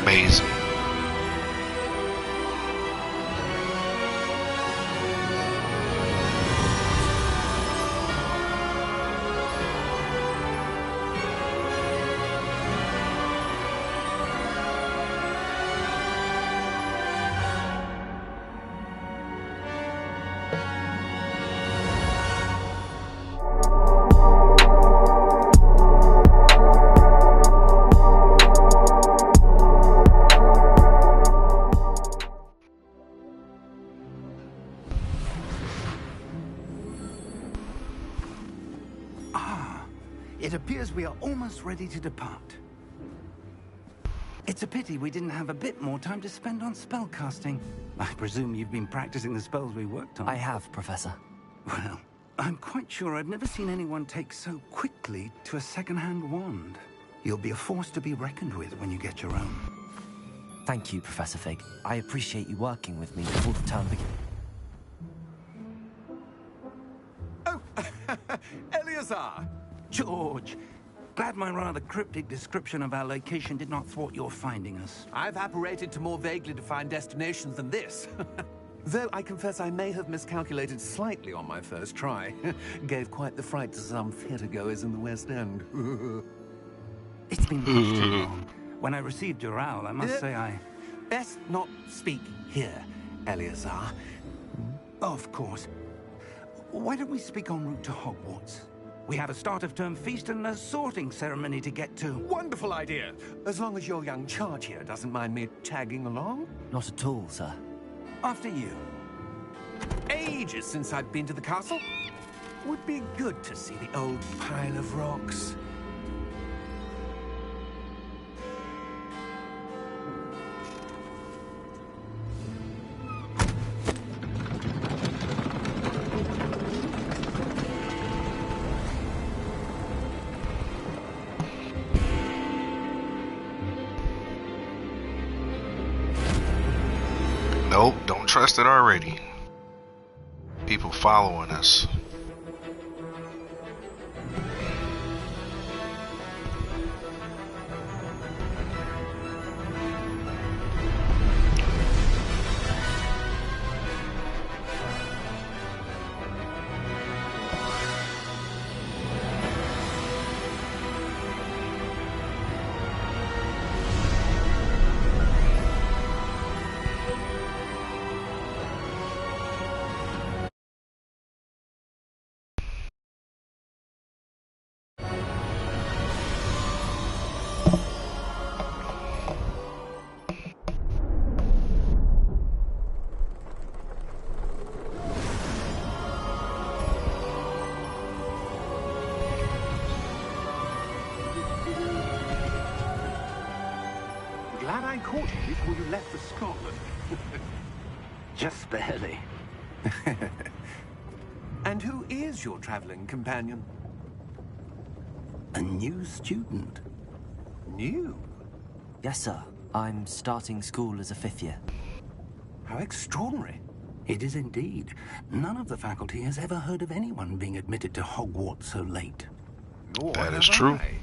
amazing. It appears we are almost ready to depart. It's a pity we didn't have a bit more time to spend on spellcasting. I presume you've been practicing the spells we worked on. I have, Professor. Well, I'm quite sure I've never seen anyone take so quickly to a second-hand wand. You'll be a force to be reckoned with when you get your own. Thank you, Professor Fig. I appreciate you working with me before the term begins. Oh, Eleazar! George, glad my rather cryptic description of our location did not thwart your finding us. I've apparated to more vaguely defined destinations than this. Though I confess I may have miscalculated slightly on my first try. Gave quite the fright to some theatre-goers in the West End. It's been much too long. When I received your owl, I must say I... Best not speak here, Eleazar. Of course. Why don't we speak en route to Hogwarts? We have a start-of-term feast and a sorting ceremony to get to. Wonderful idea! As long as your young charge here doesn't mind me tagging along. Not at all, sir. After you. Ages since I've been to the castle. Would be good to see the old pile of rocks. Nope, don't trust it already. People following us. Glad I caught you before you left for Scotland. Just barely. And who is your traveling companion? A new student. New? Yes, sir. I'm starting school as a 5th year. How extraordinary. It is indeed. None of the faculty has ever heard of anyone being admitted to Hogwarts so late. Nor That have is true. I.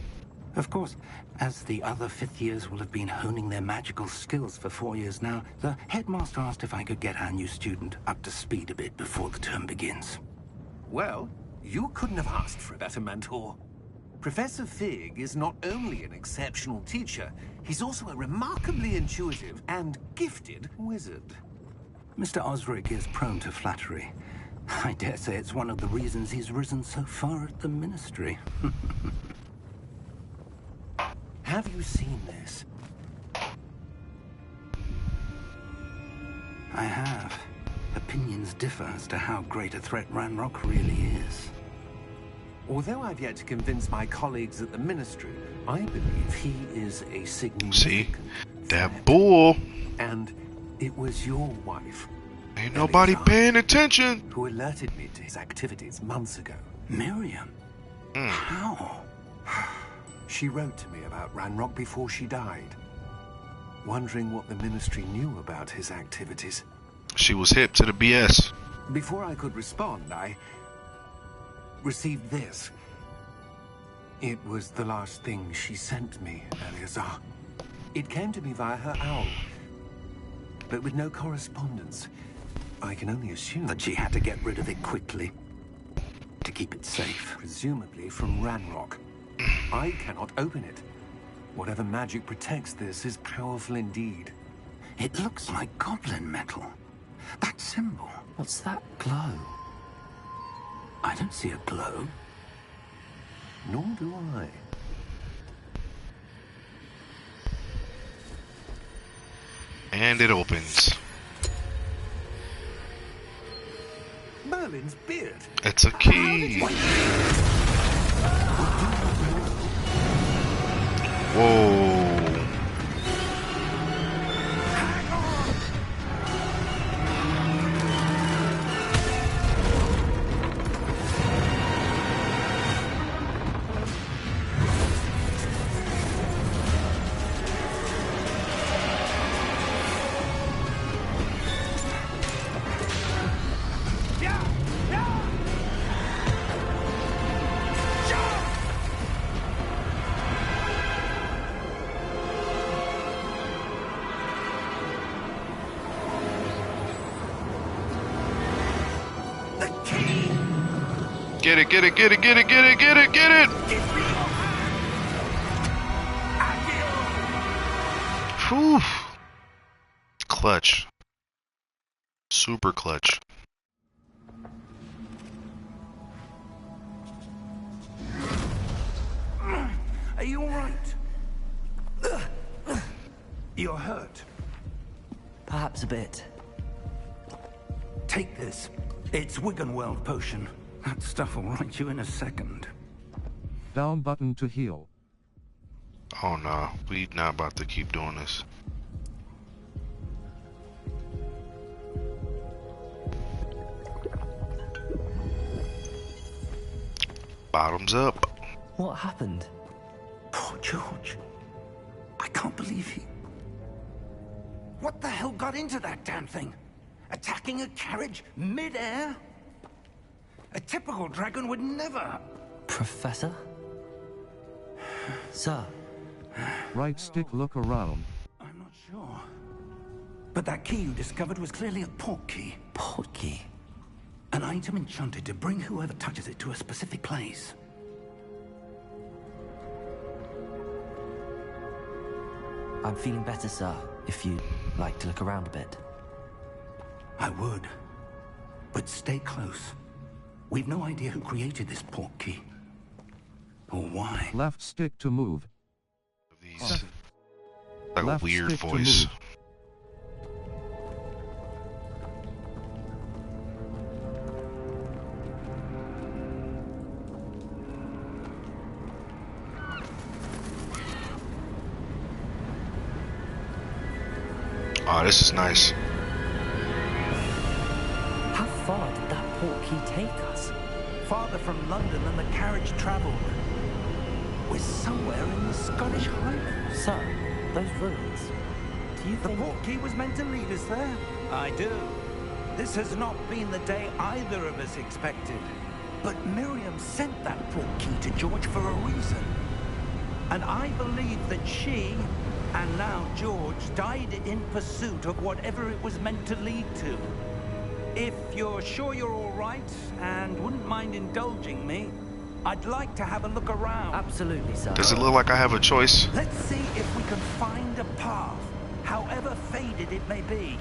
Of course, as the other 5th years will have been honing their magical skills for 4 years now, the headmaster asked if I could get our new student up to speed a bit before the term begins. Well, you couldn't have asked for a better mentor. Professor Fig is not only an exceptional teacher, he's also a remarkably intuitive and gifted wizard. Mr. Osric is prone to flattery. I dare say it's one of the reasons he's risen so far at the Ministry. Have you seen this? I have. Opinions differ as to how great a threat Ranrock really is. Although I've yet to convince my colleagues at the Ministry, I believe he is a significant See? That threat. bull. And it was your wife, Ain't nobody Eleazar, paying attention. who alerted me to his activities months ago. Miriam? How? She wrote to me about Ranrock before she died, wondering what the Ministry knew about his activities. She was hip to the BS. Before I could respond, I received this. It was the last thing she sent me, Eleazar. It came to me via her owl, but with no correspondence. I can only assume That she had to get rid of it quickly to keep it safe. presumably from Ranrock. I cannot open it. Whatever magic protects this is powerful indeed. It looks like goblin metal. That symbol. What's that glow? I don't see a glow. Nor do I. And it opens. Merlin's beard. It's a key. Whoa. Get it, get it, get it, get it, get it, get it, get it! Whew. Clutch. Super clutch. Are you alright? You're hurt. Perhaps a bit. Take this. It's Wiggenweld potion. That stuff will right you in a second. Down button to heal. Oh no, we not about to keep doing this. Bottoms up. What happened? Poor George. I can't believe he... What the hell got into that damn thing? Attacking a carriage mid-air? A typical dragon would never... Professor? Sir? Right stick look around. I'm not sure. But that key you discovered was clearly a port key. Port key? An item enchanted to bring whoever touches it to a specific place. I'm feeling better, sir, if you'd like to look around a bit. I would. But stay close. We've no idea who created this port key. Or why. Left stick to move. These like a Left weird stick to voice. move. Oh, this is nice. How far did that port key take us? Farther from London than the carriage travelled. We're somewhere in the Scottish Highlands. Sir, those ruins. Do you The think... port key was meant to lead us there. I do. This has not been the day either of us expected. But Miriam sent that port key to George for a reason. And I believe that she, and now George, died in pursuit of whatever it was meant to lead to. If you're sure you're all right, and wouldn't mind indulging me, I'd like to have a look around. Absolutely, sir. Does it look like I have a choice? Let's see if we can find a path, however faded it may be.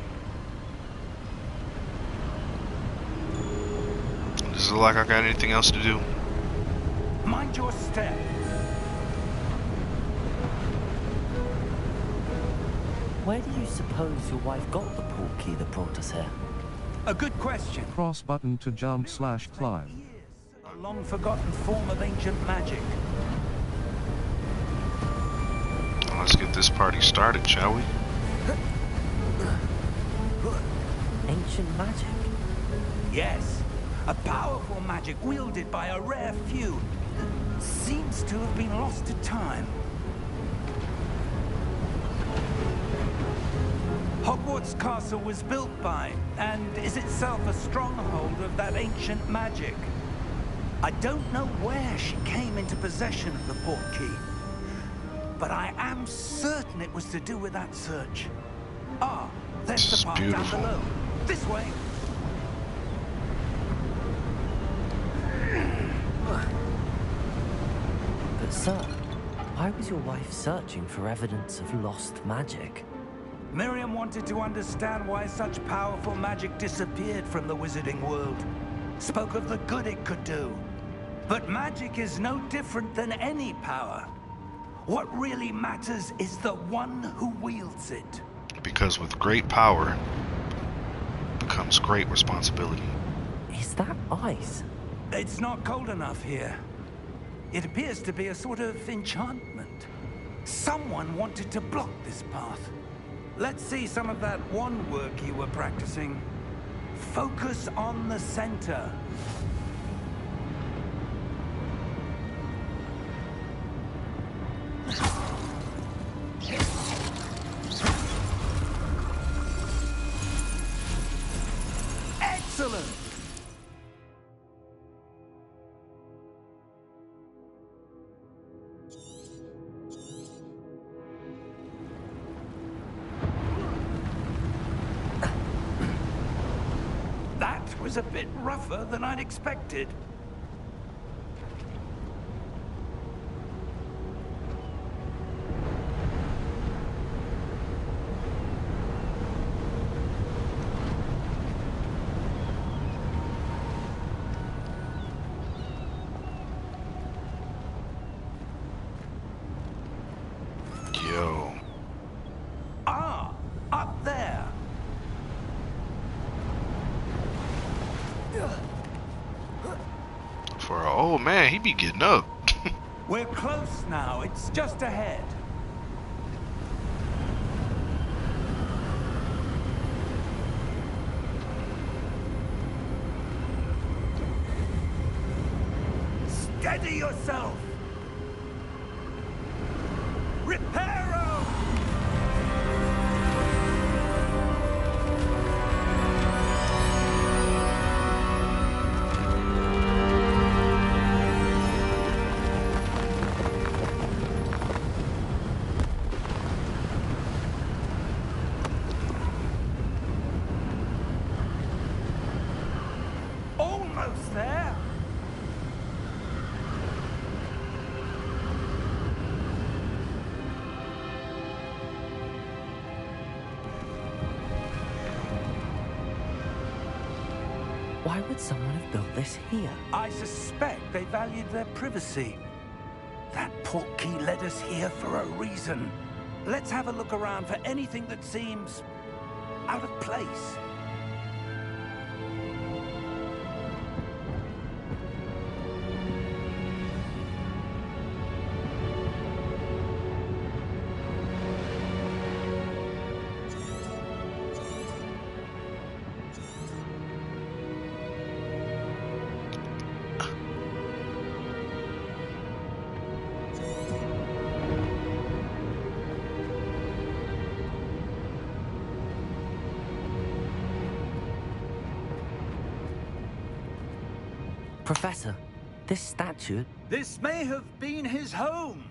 Does it look like I got anything else to do? Mind your step. Where do you suppose your wife got the port key that brought us here? A good question. Cross button to jump / climb. A long-forgotten form of ancient magic. Let's get this party started, shall we? Ancient magic? Yes, a powerful magic wielded by a rare few. Seems to have been lost to time. Hogwarts Castle was built by, and is itself a stronghold of that ancient magic. I don't know where she came into possession of the port key, but I am certain it was to do with that search. Ah, there's This is the path down beautiful. below. This way. But sir, why was your wife searching for evidence of lost magic? Miriam wanted to understand why such powerful magic disappeared from the wizarding world. Spoke of the good it could do. But magic is no different than any power. What really matters is the one who wields it. Because with great power comes great responsibility. Is that ice? It's not cold enough here. It appears to be a sort of enchantment. Someone wanted to block this path. Let's see some of that wand work you were practicing. Focus on the center. Excellent! That was a bit rougher than I'd expected. Yo. Ah, up there. For an old man, he be getting up. We're close now. It's just ahead. Steady yourself. Reparo! Almost there. Why would someone have built this here? I suspect they valued their privacy. That portkey led us here for a reason. Let's have a look around for anything that seems out of place. Professor, this statue... This may have been his home.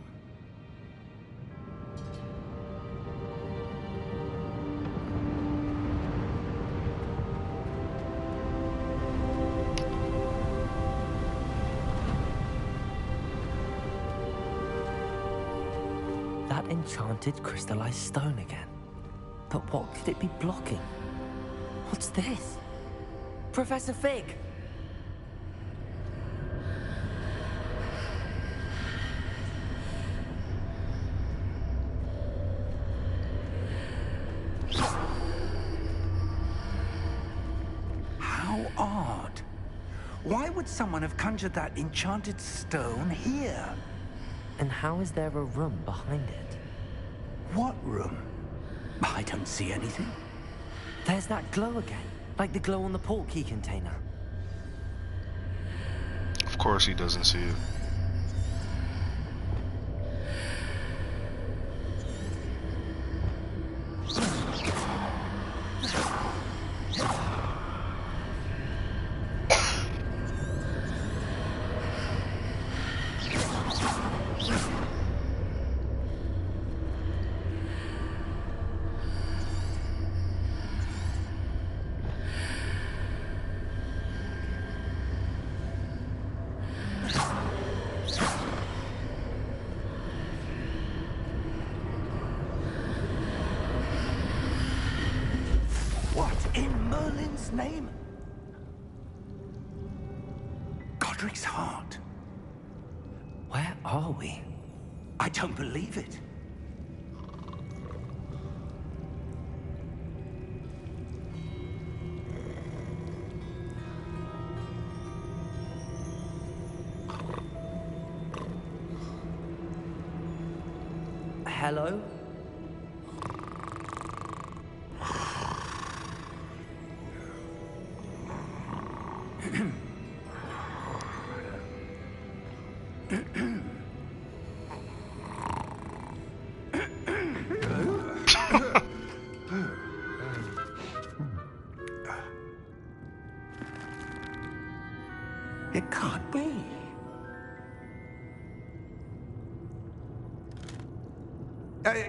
That enchanted crystallized stone again. But what could it be blocking? What's this? Professor Fig! How odd. Why would someone have conjured that enchanted stone here? And how is there a room behind it? What room? I don't see anything. There's that glow again, like the glow on the portkey container. Of course he doesn't see it. professor's name? Godric's heart. Where are we? I don't believe it. Hello? It can't be.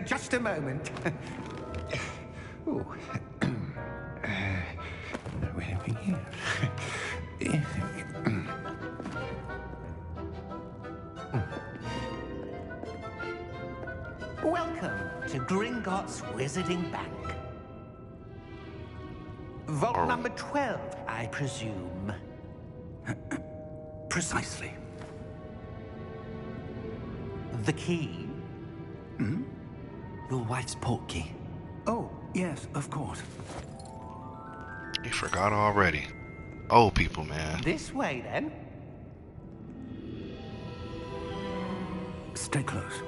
Just a moment. Ooh. Where have we here? Welcome to Gringotts Wizarding Bank. Vault number 12, I presume. Precisely. The key? Your wife's portkey. Oh, yes, of course. You forgot already. Old people, man. This way, then. Stay close.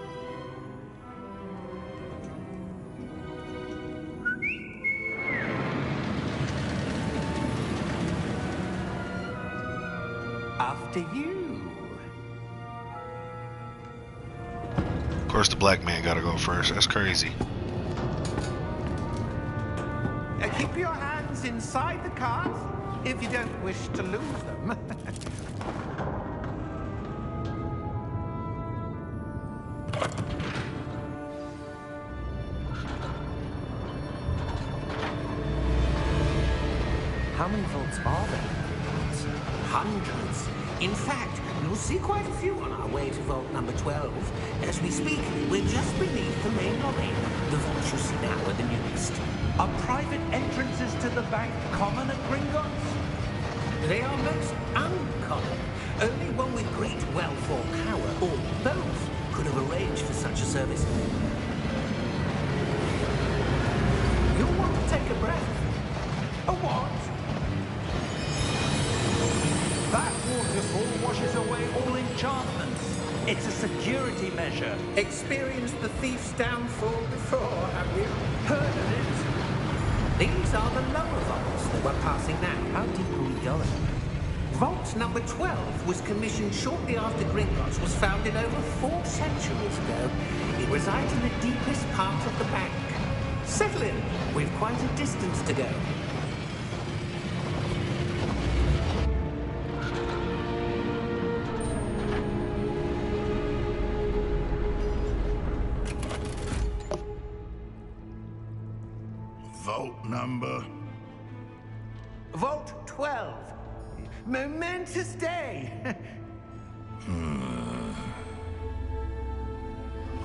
After you. Of course, the black man gotta go first. That's crazy. Keep your hands inside the cart if you don't wish to lose them. How many vaults are there? Hundreds. In fact, you'll see quite a few on our way to vault number 12. As we speak, we're just beneath the main lobby. The vaults you see now are the newest. Are private entrances to the bank common at Gringotts? They are most uncommon. Only one with great wealth or power, or both, could have arranged for such a service. You'll want to take a breath. A what? That waterfall washes away all enchantments. It's a security measure. Experienced the thief's downfall before, have you? Heard of it? These are the lower vaults that we're passing now. How deep are we going? Vault number 12 was commissioned shortly after Gringotts was founded over 4 centuries ago. It resides in the deepest part of the bank. Settle in. We've quite a distance to go. Vault number? Vault 12. Momentous day.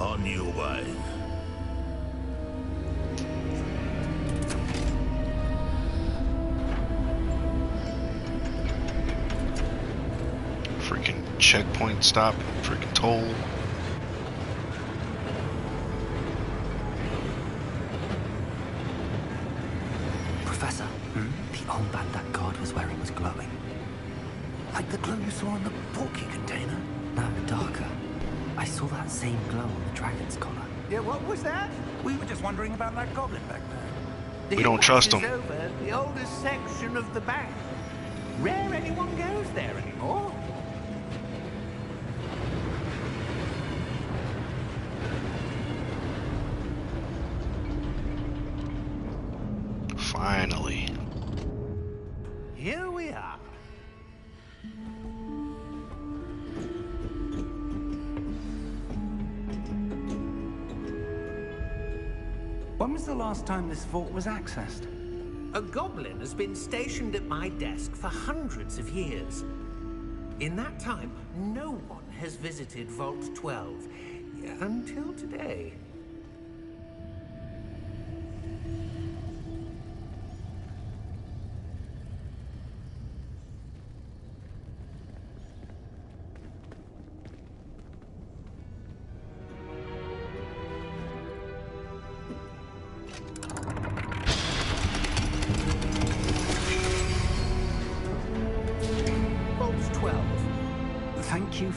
On your way. Freaking checkpoint stop. Freaking toll. Professor, the armband that guard was wearing was glowing. Like the glow you saw on the porky container? No, darker. I saw that same glow on the dragon's collar. Yeah, what was that? We were just wondering about that goblin back there. We don't trust Hogwarts him. is over, the oldest section of the bank. Rare anyone goes there anymore. Finally. Here we are. When was the last time this vault was accessed? A goblin has been stationed at my desk for hundreds of years. In that time, no one has visited Vault 12 until today.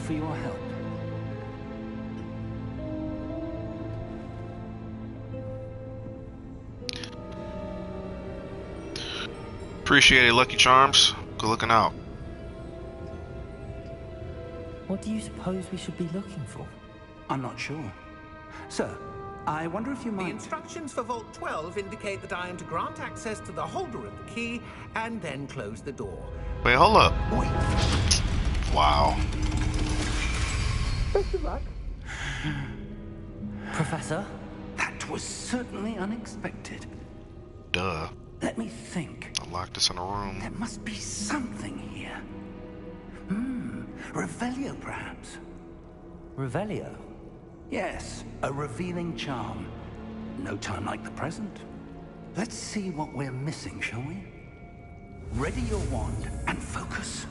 for your help. Appreciate it, Lucky Charms. Good looking out. What do you suppose we should be looking for? I'm not sure. Sir, I wonder if you The might... instructions for Vault 12 indicate that I am to grant access to the holder of the key and then close the door. Wait, hold up. Wait. Wow. Professor? That was certainly unexpected. Duh. Let me think. I locked us in a room. There must be something here. Revelio, perhaps? Revelio? Yes, a revealing charm. No time like the present. Let's see what we're missing, shall we? Ready your wand and focus.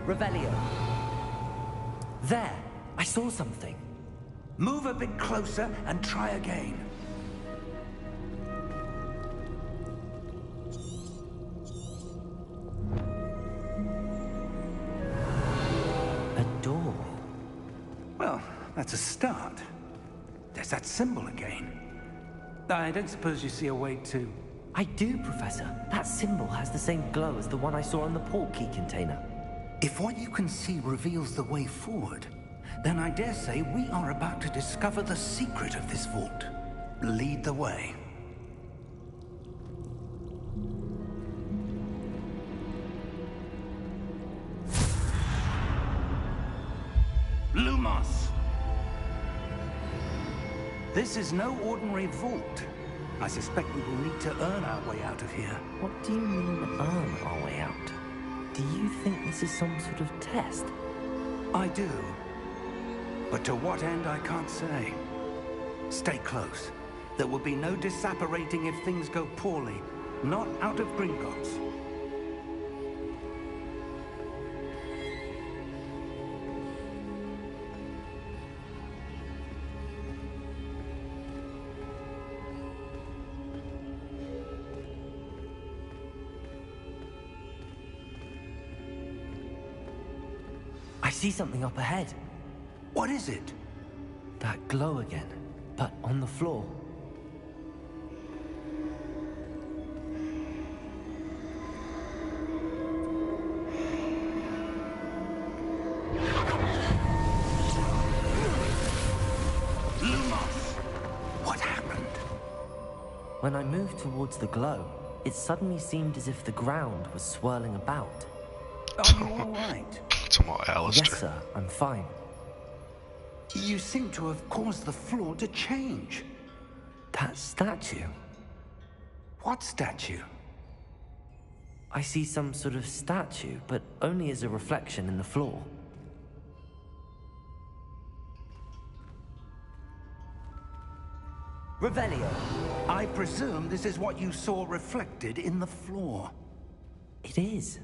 Revelio. There! I saw something. Move a bit closer and try again. A door. Well, that's a start. There's that symbol again. I don't suppose you see a way to... I do, Professor. That symbol has the same glow as the one I saw on the port key container. If what you can see reveals the way forward, then I dare say we are about to discover the secret of this vault. Lead the way. Lumos! This is no ordinary vault. I suspect we will need to earn our way out of here. What do you mean, earn our way out? Do you think this is some sort of test? I do. But to what end, I can't say. Stay close. There will be no disapparating if things go poorly. Not out of Gringotts. I see something up ahead. What is it? That glow again, but on the floor. Lumos! What happened? When I moved towards the glow, it suddenly seemed as if the ground was swirling about. Are you all right? It's more Alistair. Yes, sir, I'm fine. You seem to have caused the floor to change. That statue. What statue? I see some sort of statue, but only as a reflection in the floor. Revelio. I presume this is what you saw reflected in the floor. It is.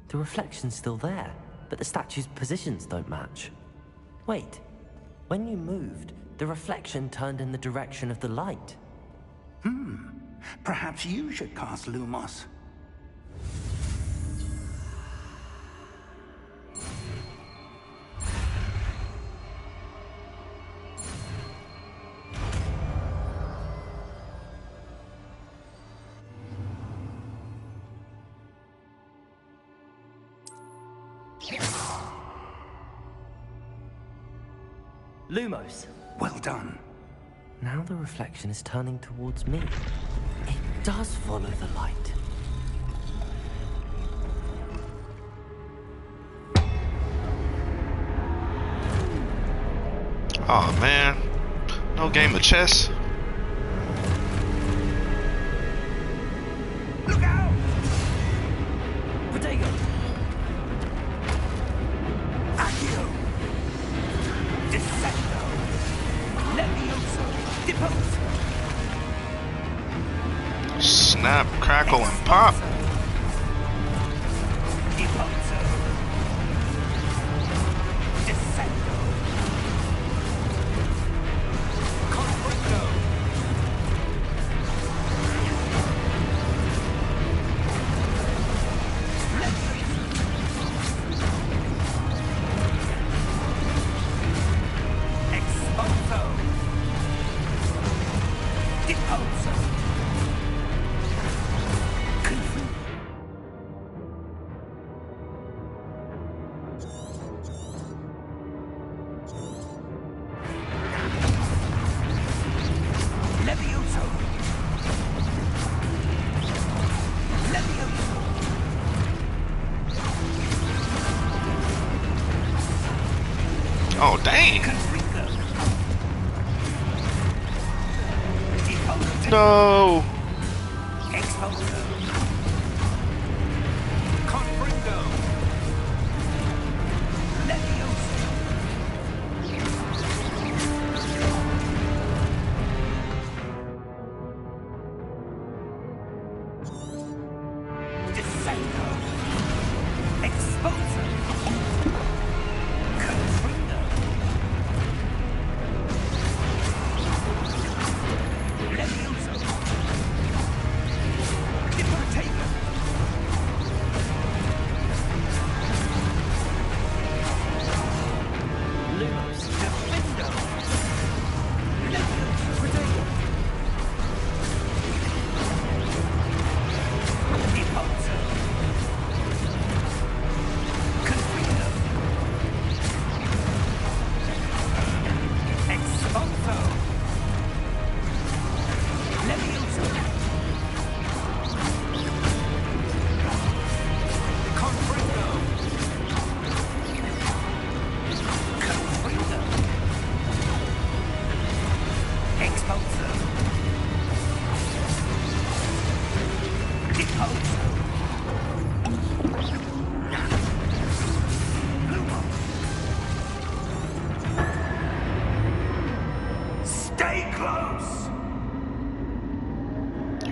The reflection's still there, but the statue's positions don't match. Wait. When you moved, the reflection turned in the direction of the light. Perhaps you should cast Lumos. Lumos. Well done. Now the reflection is turning towards me. It does follow the light. Oh man, no game of chess. Look out! Protego! crackle, and pop. Oh, dang. No.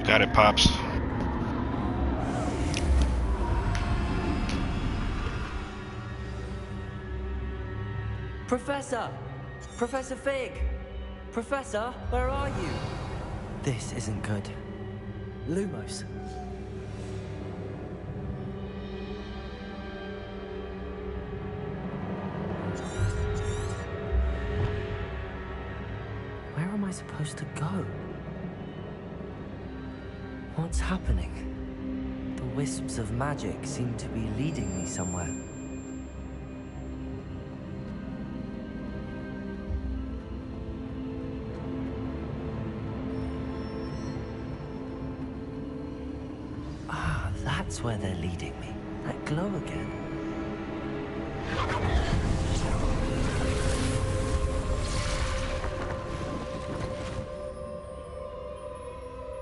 Got it, Pops. Professor! Professor Fig! Professor, where are you? This isn't good. Lumos. Where am I supposed to go? What's happening? The wisps of magic seem to be leading me somewhere. Ah, that's where they're leading me. That glow again.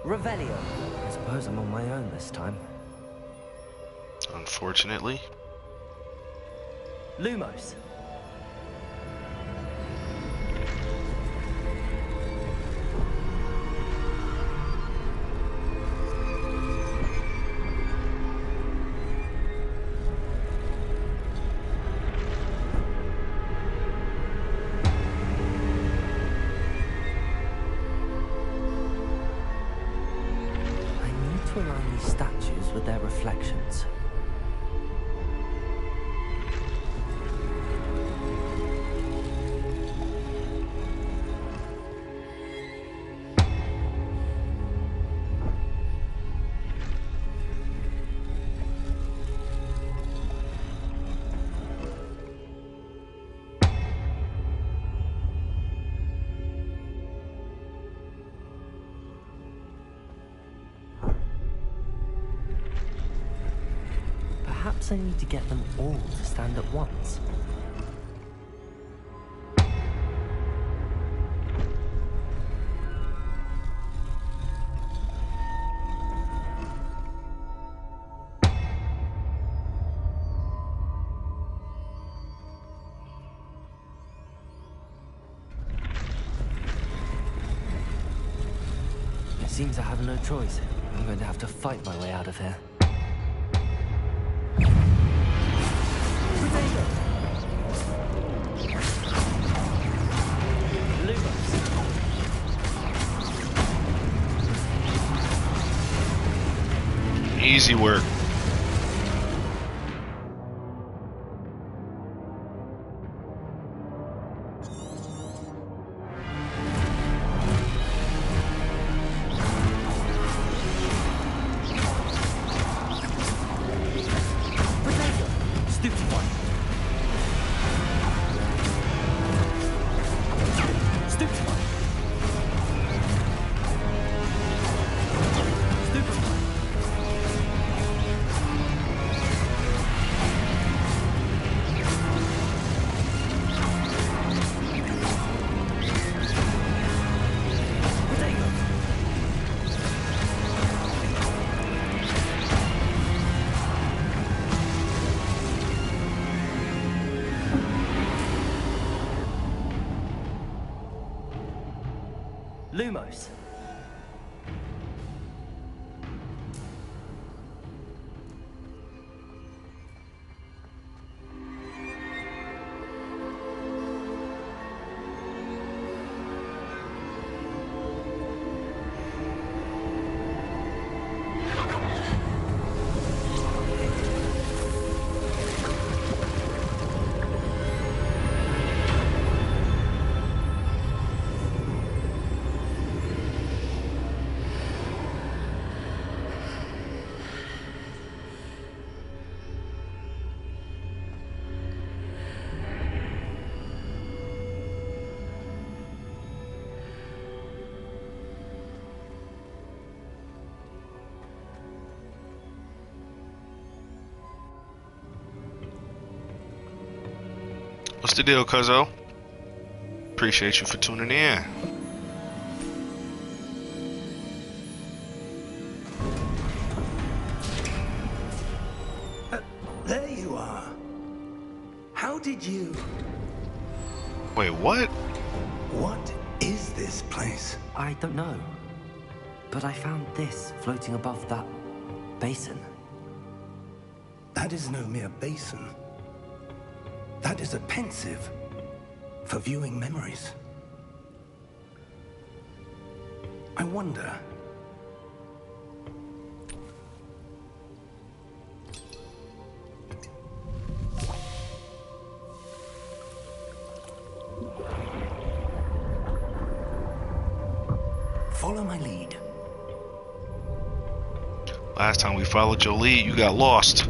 Revelio. I suppose I'm on my own this time. Unfortunately. Lumos. To align these statues with their reflections. Perhaps I need to get them all to stand at once. It seems I have no choice. I'm going to have to fight my way out of here. Easy work. Lumos. What's the deal, cuzzo? Appreciate you for tuning in. There you are. How did you... Wait, what? What is this place? I don't know. But I found this floating above that basin. That is no mere basin. That is a pensive for viewing memories. I wonder... Follow my lead. Last time we followed your lead, you got lost.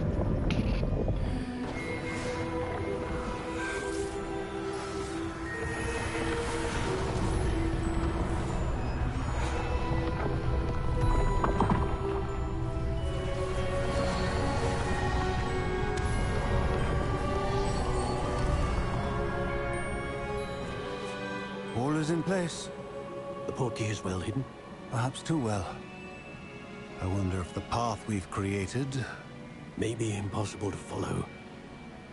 All is in place. The portkey is well hidden. Perhaps too well. I wonder if the path we've created... May be impossible to follow.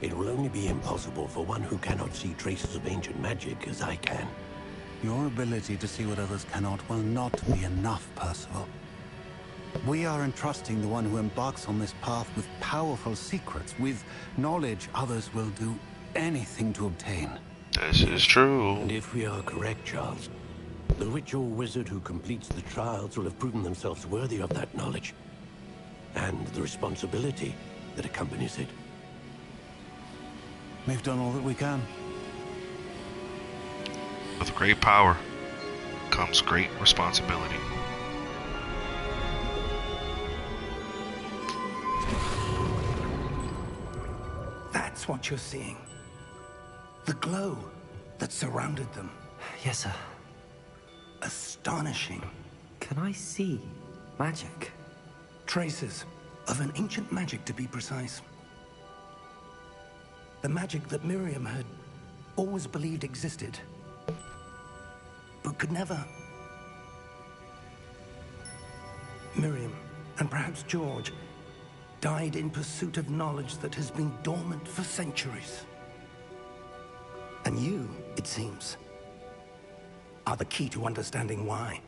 It will only be impossible for one who cannot see traces of ancient magic as I can. Your ability to see what others cannot will not be enough, Percival. We are entrusting the one who embarks on this path with powerful secrets, with knowledge others will do anything to obtain. This is true. And if we are correct, Charles, the witch or wizard who completes the trials will have proven themselves worthy of that knowledge. And the responsibility that accompanies it. We've done all that we can. With great power comes great responsibility. That's what you're seeing. The glow that surrounded them. Yes, sir. Astonishing. Can I see magic? Traces of an ancient magic, to be precise. The magic that Miriam had always believed existed, but could never. Miriam, and perhaps George, died in pursuit of knowledge that has been dormant for centuries. And you, it seems, are the key to understanding why.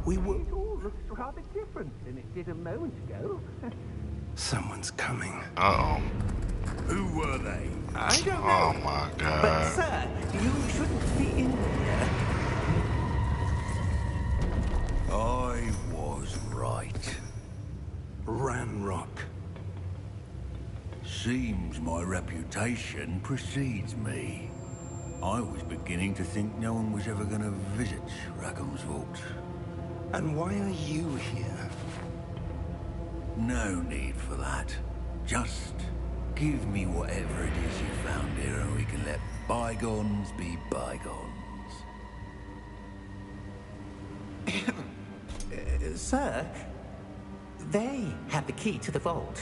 We were... All looks rather different than it did a moment ago. Someone's coming. Uh-oh. Who were they? I don't Oh know. my But, god. sir, you shouldn't be in here. I was right. Ranrock. Seems my reputation precedes me. I was beginning to think no one was ever going to visit Rackham's vault. And why are you here? No need for that. Just give me whatever it is you found here and we can let bygones be bygones. Sir, they have the key to the vault.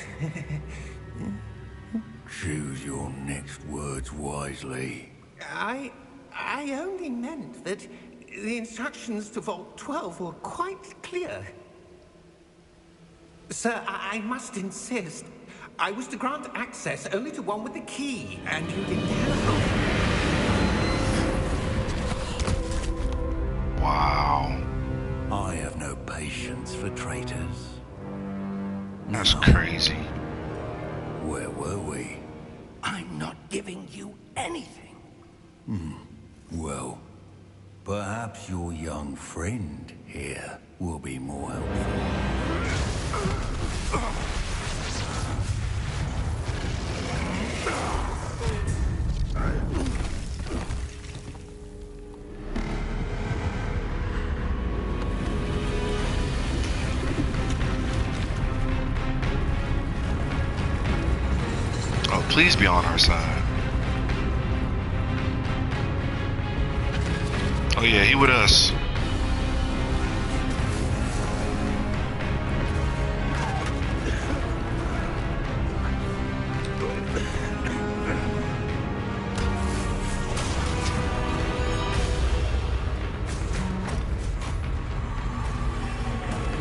Choose your next words wisely. I only meant that the instructions to Vault 12 were quite clear. Sir, I must insist. I was to grant access only to one with the key, and you didn't have. Wow. I have no patience for traitors. That's Now, crazy. where were we? I'm not giving you anything. Well, perhaps your young friend here will be more helpful. Oh, please be on our side. Oh yeah, he with us.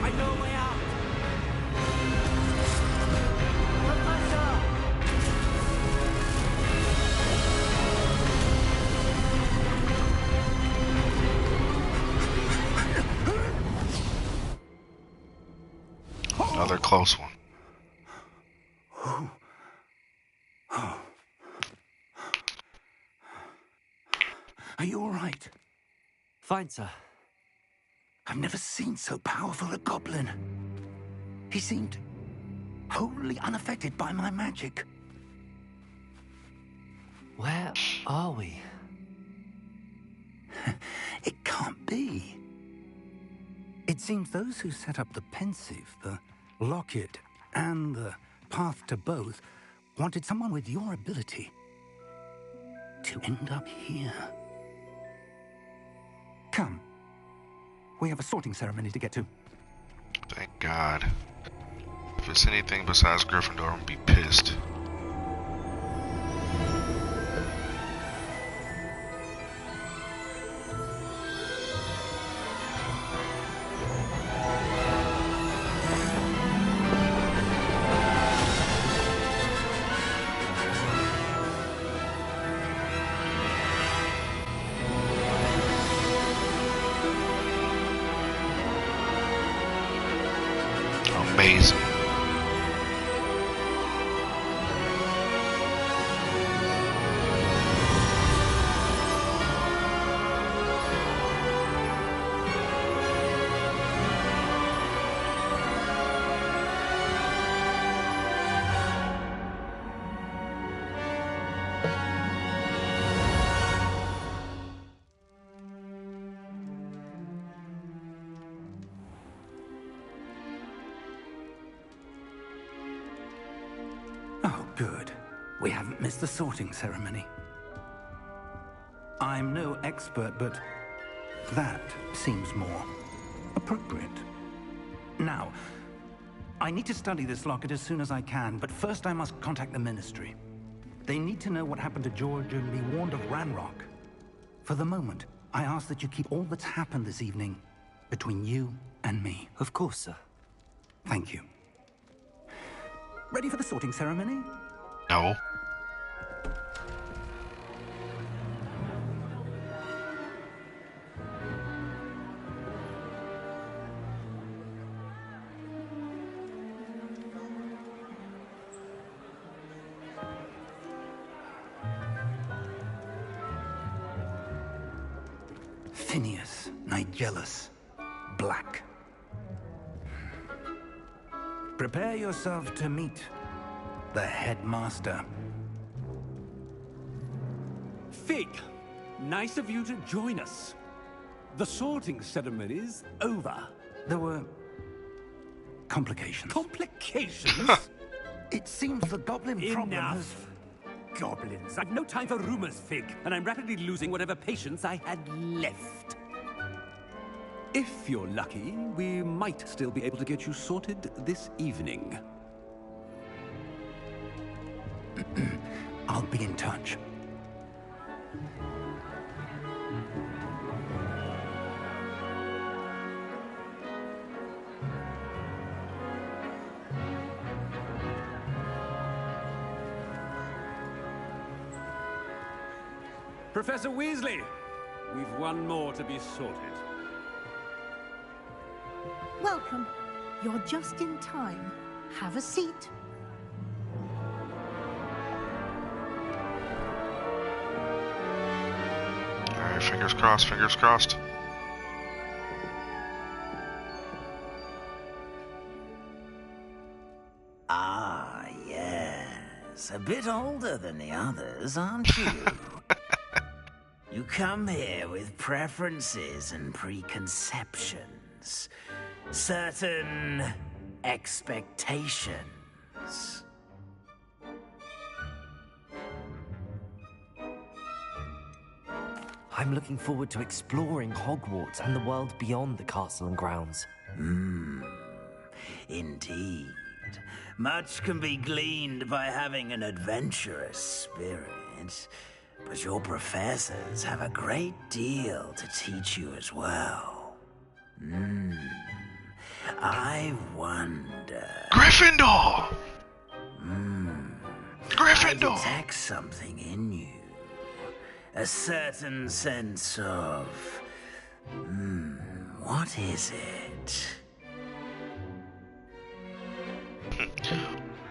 I know a way out. Another close one. Are you all right? Fine, sir. I've never seen so powerful a goblin. He seemed wholly unaffected by my magic. Where are we? It can't be. It seems those who set up the pensive, the locket, and the path to both wanted someone with your ability to end up here. Come. We have a sorting ceremony to get to. Thank God. If it's anything besides Gryffindor, I'm gonna be pissed. Amazing. Oh, good. We haven't missed the sorting ceremony. I'm no expert, but that seems more appropriate. Now, I need to study this locket as soon as I can, but first I must contact the Ministry. They need to know what happened to George and be warned of Ranrock. For the moment, I ask that you keep all that's happened this evening between you and me. Of course, sir. Thank you. Ready for the sorting ceremony? No. Phineas, Nigellus, Black. Prepare yourself to meet the headmaster. Fig, nice of you to join us. The sorting ceremony's over. There were complications. Complications? It seems the goblin problem has... Enough. Goblins. I've no time for rumors, Fig, and I'm rapidly losing whatever patience I had left. If you're lucky, we might still be able to get you sorted this evening. I'll be in touch. Professor Weasley, we've one more to be sorted. Welcome. You're just in time. Have a seat. Alright, fingers crossed, fingers crossed. Ah, yes. A bit older than the others, aren't you? You come here with preferences and preconceptions. Certain expectations. I'm looking forward to exploring Hogwarts and the world beyond the castle and grounds. Indeed. Much can be gleaned by having an adventurous spirit, but your professors have a great deal to teach you as well. I wonder... Gryffindor! I Gryffindor! detect something in you. A certain sense of... what is it?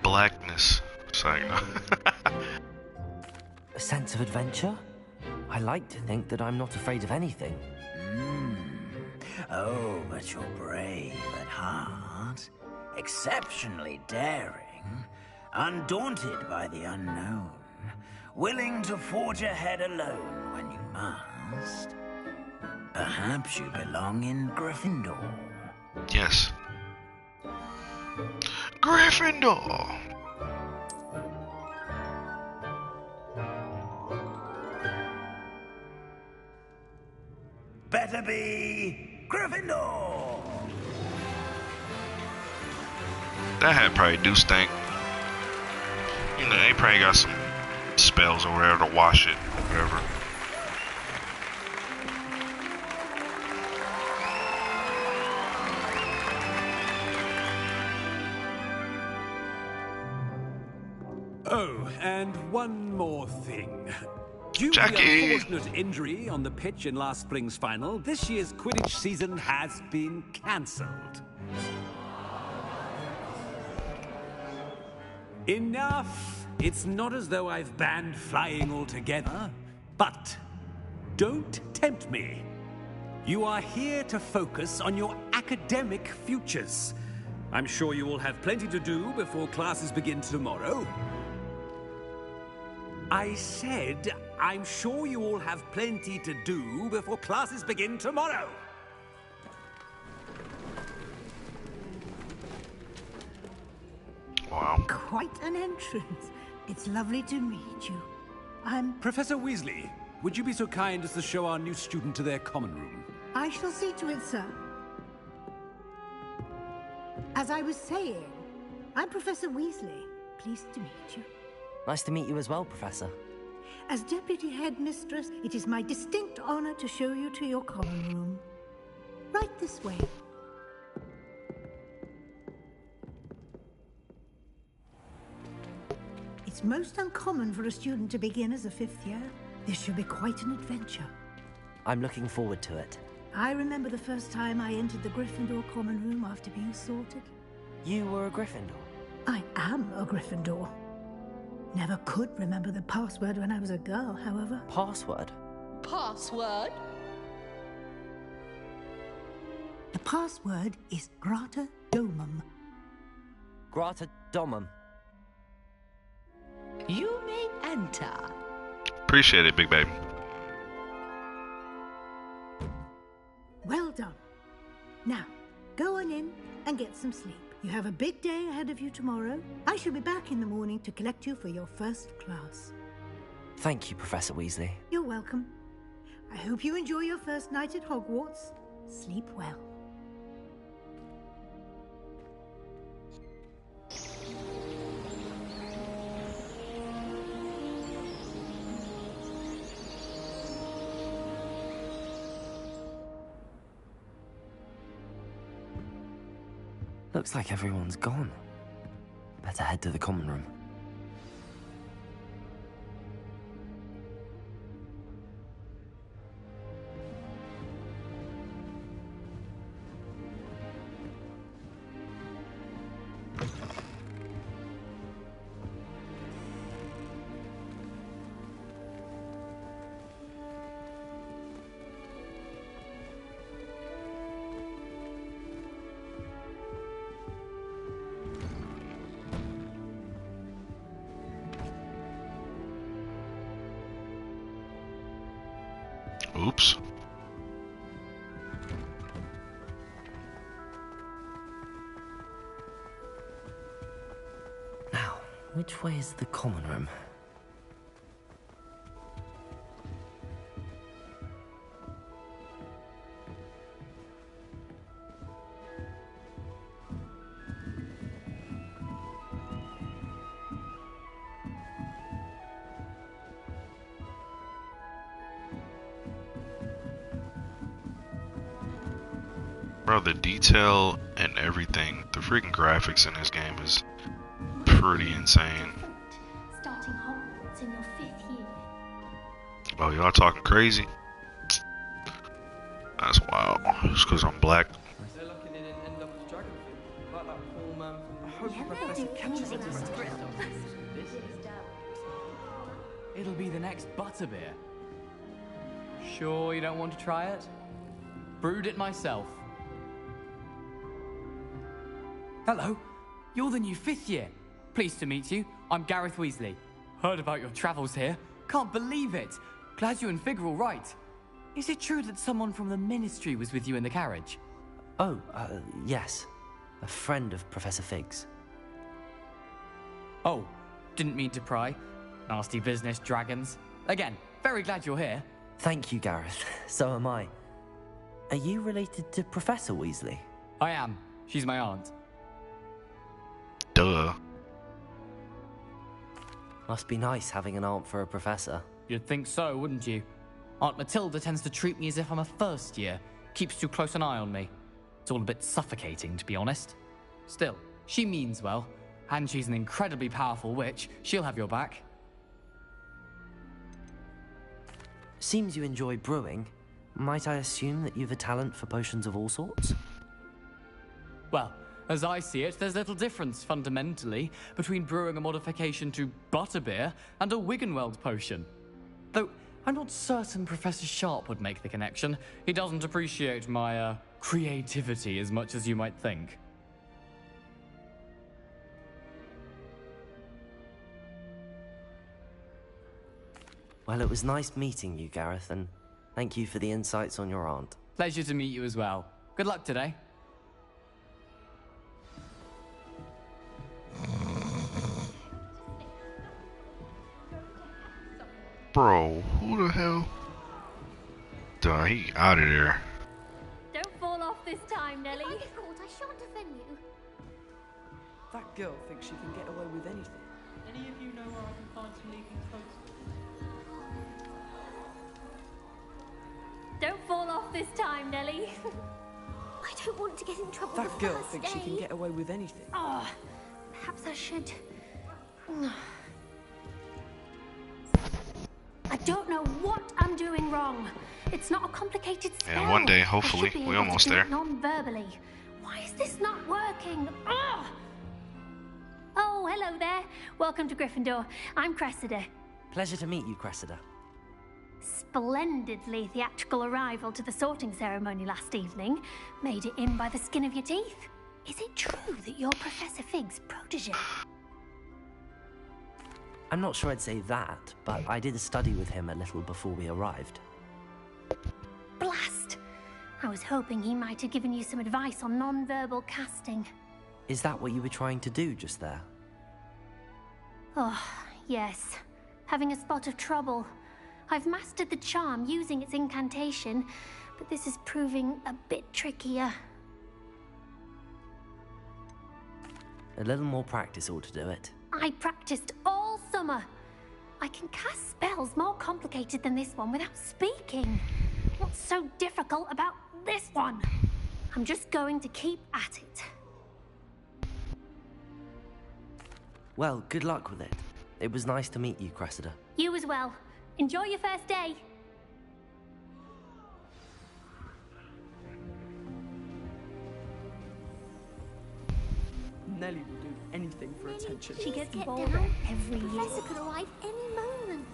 Blackness. Saying no. A sense of adventure? I like to think that I'm not afraid of anything. Oh, but you're brave at heart. Exceptionally daring. Undaunted by the unknown. Willing to forge ahead alone when you must. Perhaps you belong in Gryffindor. Yes. Gryffindor! Better be Gryffindor! That hat probably do stink. You know, they probably got some spells over there to wash it, whatever. Oh, and one more thing. Due to Jackie! the unfortunate injury on the pitch in last spring's final, this year's Quidditch season has been cancelled. Enough! It's not as though I've banned flying altogether, but don't tempt me. You are here to focus on your academic futures. I'm sure you will have plenty to do before classes begin tomorrow. I said, I'm sure you all have plenty to do before classes begin tomorrow. Wow. Quite an entrance. It's lovely to meet you. Professor Weasley, would you be so kind as to show our new student to their common room? I shall see to it, sir. As I was saying, I'm Professor Weasley. Pleased to meet you. Nice to meet you as well, Professor. As Deputy Headmistress, it is my distinct honor to show you to your common room. Right this way. It's most uncommon for a student to begin as a fifth year. This should be quite an adventure. I'm looking forward to it. I remember the first time I entered the Gryffindor common room after being sorted. You were a Gryffindor? I am a Gryffindor. Never could remember the password when I was a girl, however. Password? Password? password is Grata Domum. Grata Domum. You may enter. Appreciate it, big baby. Well done. Now, go on in and get some sleep. You have a big day ahead of you tomorrow. I shall be back in the morning to collect you for your first class. Thank you, Professor Weasley. You're welcome. I hope you enjoy your first night at Hogwarts. Sleep well. Looks like everyone's gone. Better head to the common room. Oops. Now, which way is the common room? Bro, the detail and everything, the freaking graphics in this game is pretty insane. Starting Hogwarts in your 5th year. Oh, y'all talking crazy? That's wild. Just because I'm black. They're lucky they didn't end up as dragon food. Like that poor man from the Professor catches it. It'll be the next butterbeer. Sure you don't want to try it? Brewed it myself. Hello, you're the new 5th year. Pleased to meet you. I'm Gareth Weasley. Heard about your travels here. Can't believe it. Glad you and Fig are all right. Is it true that someone from the Ministry was with you in the carriage? Oh, yes. A friend of Professor Fig's. Oh, didn't mean to pry. Nasty business, dragons. Again, very glad you're here. Thank you, Gareth. So am I. Are you related to Professor Weasley? I am. She's my aunt. Duh. Must be nice having an aunt for a professor. You'd think so, wouldn't you? Aunt Matilda tends to treat me as if I'm a first year. Keeps too close an eye on me. It's all a bit suffocating, to be honest. Still, she means well. And she's an incredibly powerful witch. She'll have your back. Seems you enjoy brewing. Might I assume that you've a talent for potions of all sorts? Well, as I see it, there's little difference, fundamentally, between brewing a modification to butterbeer and a Wiggenweld potion. Though, I'm not certain Professor Sharp would make the connection. He doesn't appreciate my, creativity as much as you might think. Well, it was nice meeting you, Gareth, and thank you for the insights on your aunt. Pleasure to meet you as well. Good luck today. Bro, who the hell? Duh, he out of there. Don't fall off this time, Nelly. I shan't offend you. That girl thinks she can get away with anything. Any of you know where I can find some leaking clothes? Don't fall off this time, Nelly. I don't want to get in trouble. That girl thinks she can get away with anything. Oh, perhaps I should. I don't know what I'm doing wrong. It's not a complicated spell. And one day, hopefully, I should be we able almost to do there. it non-verbally. Why is this not working? Ugh! Oh, hello there. Welcome to Gryffindor. I'm Cressida. Pleasure to meet you, Cressida. splendidly theatrical arrival to the sorting ceremony last evening. Made it in by the skin of your teeth. Is it true that you're Professor Fig's protege? I'm not sure I'd say that, but I did study with him a little before we arrived. Blast! I was hoping he might have given you some advice on non-verbal casting. Is that what you were trying to do just there? Oh, yes. Having a spot of trouble. I've mastered the charm using its incantation, but this is proving a bit trickier. A little more practice ought to do it. I practiced all summer. I can cast spells more complicated than this one without speaking. What's so difficult about this one? I'm just going to keep at it. Well, good luck with it. It was nice to meet you, Cressida. You as well. Enjoy your first day. Nelly will do anything for attention. She gets Get bolder down. every year. Professor could arrive any moment.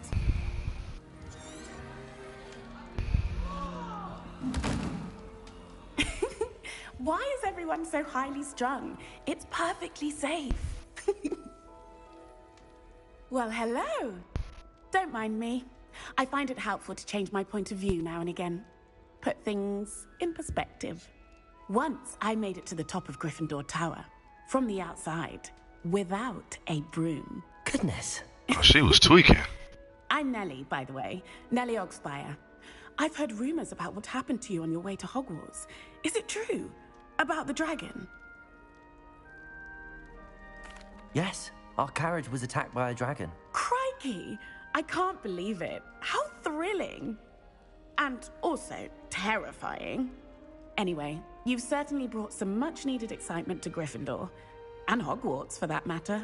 Why is everyone so highly strung? It's perfectly safe. Well, hello. Don't mind me. I find it helpful to change my point of view now and again. Put things in perspective. Once I made it to the top of Gryffindor Tower, from the outside, without a broom. Goodness. Oh, she was tweaking. I'm Nelly, by the way. Nelly Ogspire. I've heard rumors about what happened to you on your way to Hogwarts. Is it true? About the dragon? Yes, our carriage was attacked by a dragon. Crikey! I can't believe it. How thrilling! And also terrifying. Anyway, you've certainly brought some much-needed excitement to Gryffindor. And Hogwarts, for that matter.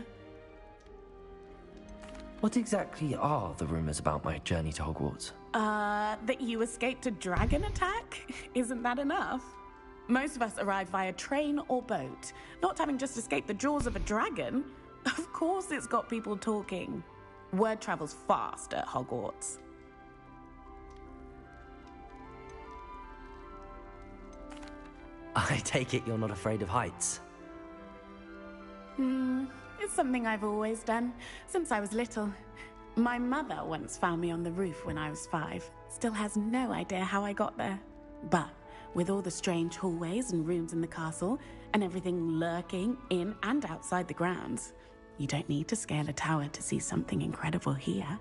What exactly are the rumors about my journey to Hogwarts? That you escaped a dragon attack? Isn't that enough? Most of us arrive via train or boat, not having just escaped the jaws of a dragon. Of course it's got people talking. Word travels fast at Hogwarts. I take it you're not afraid of heights. It's something I've always done, since I was little. My mother once found me on the roof when I was 5. Still has no idea how I got there. But with all the strange hallways and rooms in the castle, and everything lurking in and outside the grounds, you don't need to scale a tower to see something incredible here.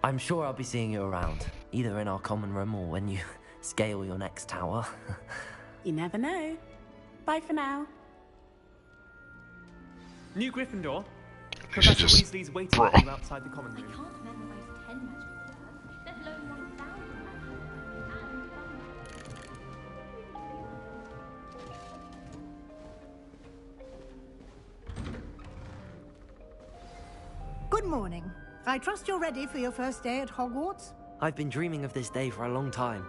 I'm sure I'll be seeing you around, either in our common room or when you scale your next tower. You never know. Bye for now. New Gryffindor. They should Professor just Weasley's waiting bro. for you outside the common room. Can't memorize 10 magic words, let alone 1,000. Good morning. I trust you're ready for your first day at Hogwarts? I've been dreaming of this day for a long time.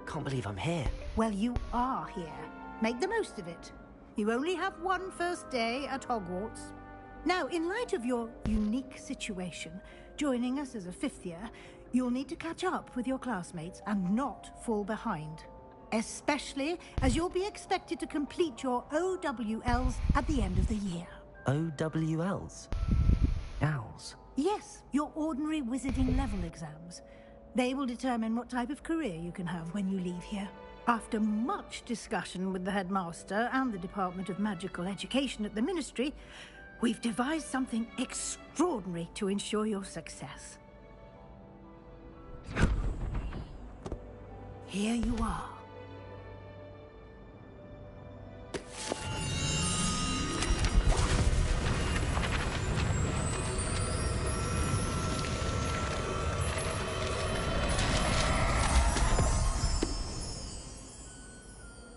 Can't believe I'm here. Well, you are here. Make the most of it. You only have one first day at Hogwarts. Now, in light of your unique situation, joining us as a 5th year, you'll need to catch up with your classmates and not fall behind. Especially as you'll be expected to complete your OWLs at the end of the year. OWLs? Owls? Yes, your ordinary wizarding level exams. They will determine what type of career you can have when you leave here. After much discussion with the headmaster and the Department of Magical Education at the Ministry, we've devised something extraordinary to ensure your success. Here you are.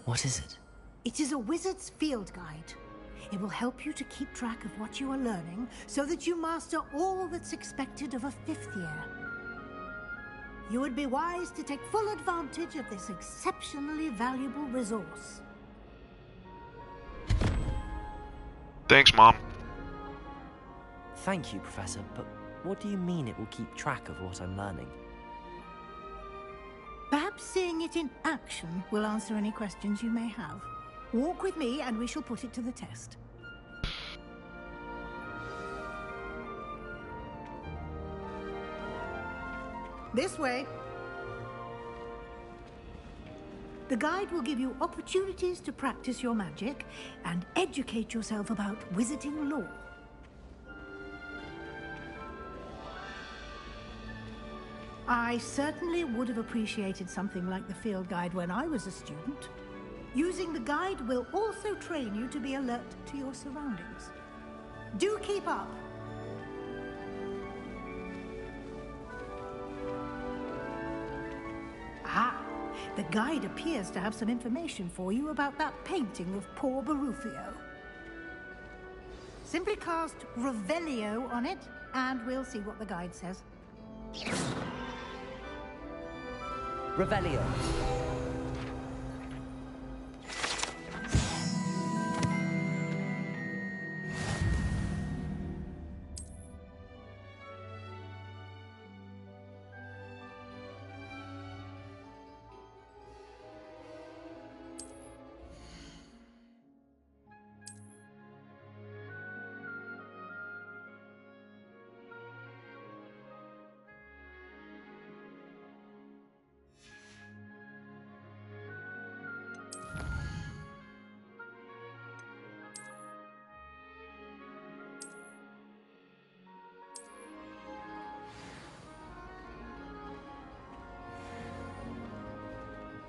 What is it? It is a wizard's field guide. It will help you to keep track of what you are learning so that you master all that's expected of a 5th year. You would be wise to take full advantage of this exceptionally valuable resource. Thanks, Mom. Thank you, Professor, but What do you mean it will keep track of what I'm learning? Perhaps seeing it in action will answer any questions you may have. Walk with me and we shall put it to the test. This way. The guide will give you opportunities to practice your magic and educate yourself about wizarding lore. I certainly would have appreciated something like the field guide when I was a student. Using the guide will also train you to be alert to your surroundings. Do keep up. Ah, the guide appears to have some information for you about that painting of poor Barufio. Simply cast Revelio on it, and we'll see what the guide says. Revelio.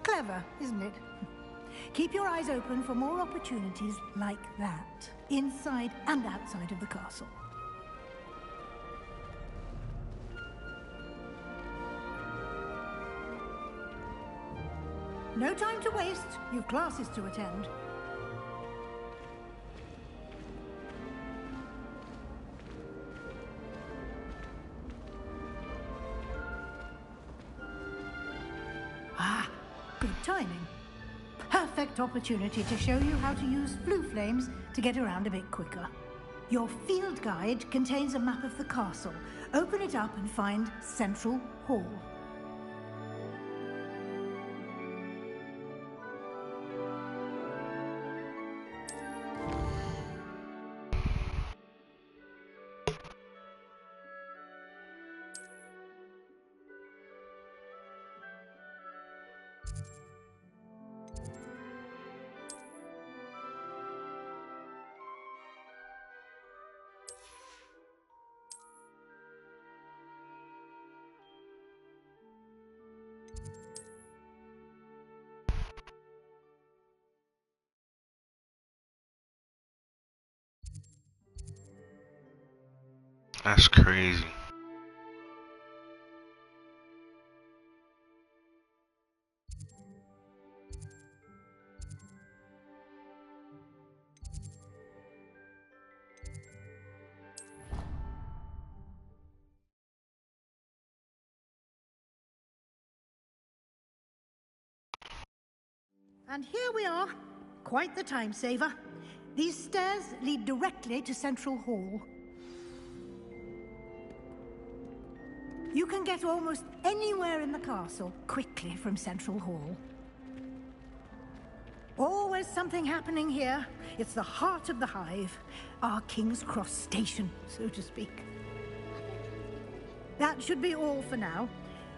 Clever, isn't it? Keep your eyes open for more opportunities like that, inside and outside of the castle. No time to waste. You've classes to attend. Ah, good timing. Perfect opportunity to show you how to use flue flames to get around a bit quicker. Your field guide contains a map of the castle. Open it up and find Central Hall. That's crazy. And here we are. Quite the time saver. These stairs lead directly to Central Hall. You can get almost anywhere in the castle quickly from Central Hall. Always something happening here. It's the heart of the hive. Our King's Cross station, so to speak. That should be all for now.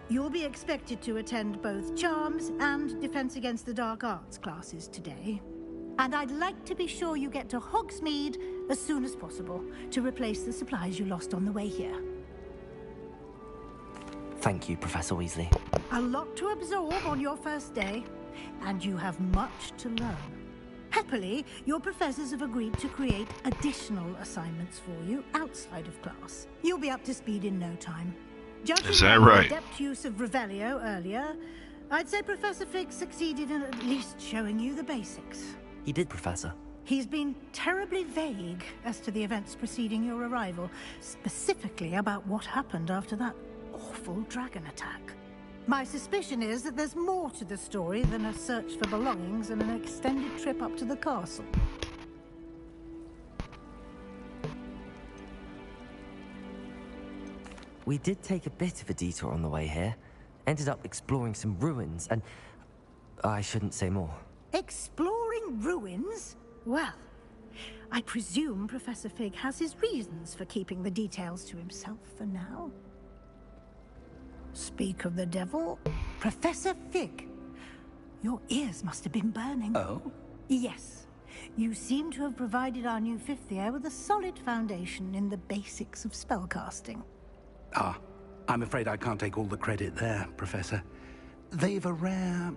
You'll be expected to attend both Charms and Defense Against the Dark Arts classes today. And I'd like to be sure you get to Hogsmeade as soon as possible to replace the supplies you lost on the way here. Thank you, Professor Weasley. A lot to absorb on your first day, and you have much to learn. Happily, your professors have agreed to create additional assignments for you outside of class. You'll be up to speed in no time. Judging Is that by your right? adept use of Revelio earlier, I'd say Professor Fig succeeded in at least showing you the basics. He did, Professor. He's been terribly vague as to the events preceding your arrival, specifically about what happened after that awful dragon attack. My suspicion is that there's more to the story than a search for belongings and an extended trip up to the castle. We did take a bit of a detour on the way here. Ended up exploring some ruins, and I shouldn't say more. Exploring ruins? Well, I presume Professor Fig has his reasons for keeping the details to himself for now. Speak of the devil, Professor Fig. Your ears must have been burning. Oh? Yes. You seem to have provided our new fifth year with a solid foundation in the basics of spellcasting. Ah, I'm afraid I can't take all the credit there, Professor. They've a rare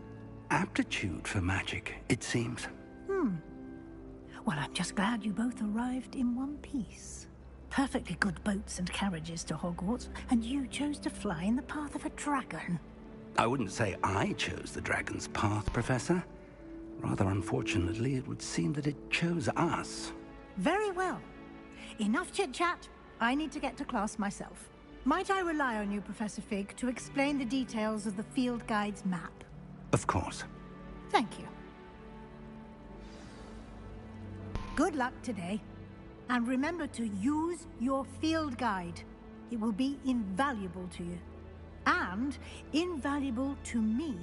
aptitude for magic, it seems. Well, I'm just glad you both arrived in one piece. Perfectly good boats and carriages to Hogwarts, and you chose to fly in the path of a dragon. I wouldn't say I chose the dragon's path, Professor. Rather unfortunately, it would seem that it chose us. Very well. Enough chit-chat. I need to get to class myself. Might I rely on you, Professor Fig, to explain the details of the field guide's map? Of course. Thank you. Good luck today. And remember to use your field guide. It will be invaluable to you. And invaluable to me,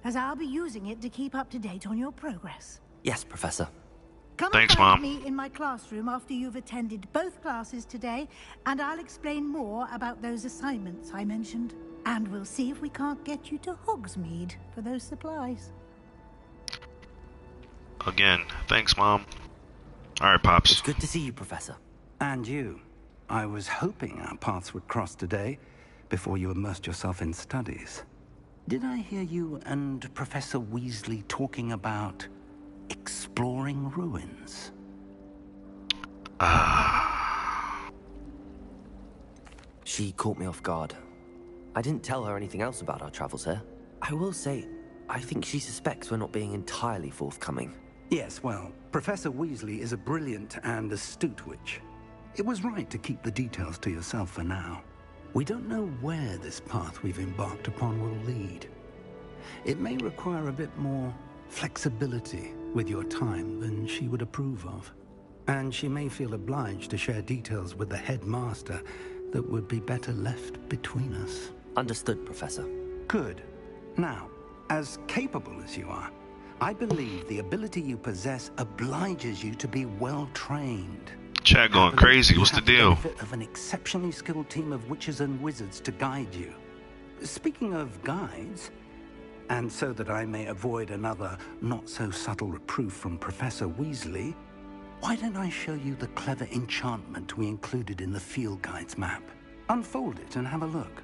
as I'll be using it to keep up to date on your progress. Yes, Professor. Come Thanks, and find Mom. me in my classroom after you've attended both classes today, and I'll explain more about those assignments I mentioned. And we'll see if we can't get you to Hogsmeade for those supplies. Again, thanks, Mom. Alright, Pops. It's good to see you, Professor. And you. I was hoping our paths would cross today, before you immersed yourself in studies. Did I hear you and Professor Weasley talking about exploring ruins? She caught me off guard. I didn't tell her anything else about our travels here. I will say, I think she suspects we're not being entirely forthcoming. Yes, well, Professor Weasley is a brilliant and astute witch. It was right to keep the details to yourself for now. We don't know where this path we've embarked upon will lead. It may require a bit more flexibility with your time than she would approve of. And she may feel obliged to share details with the headmaster that would be better left between us. Understood, Professor. Good. Now, as capable as you are, I believe the ability you possess obliges you to be well-trained. Chat going crazy. What's the deal? Benefit of an exceptionally skilled team of witches and wizards to guide you. Speaking of guides, and so that I may avoid another not-so-subtle reproof from Professor Weasley, why don't I show you the clever enchantment we included in the field guide's map? Unfold it and have a look.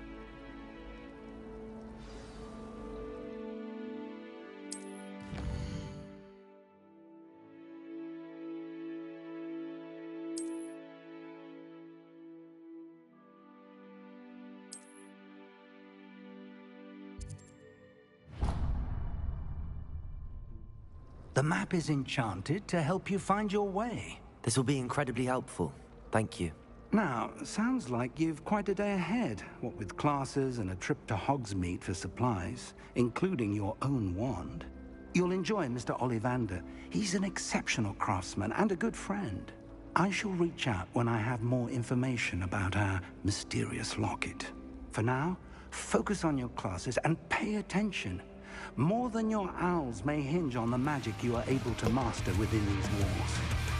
The map is enchanted to help you find your way. This will be incredibly helpful. Thank you. Now, sounds like you've quite a day ahead, what with classes and a trip to Hogsmeade for supplies, including your own wand. You'll enjoy Mr. Ollivander. He's an exceptional craftsman and a good friend. I shall reach out when I have more information about our mysterious locket. For now, focus on your classes and pay attention. More than your owls may hinge on the magic you are able to master within these walls.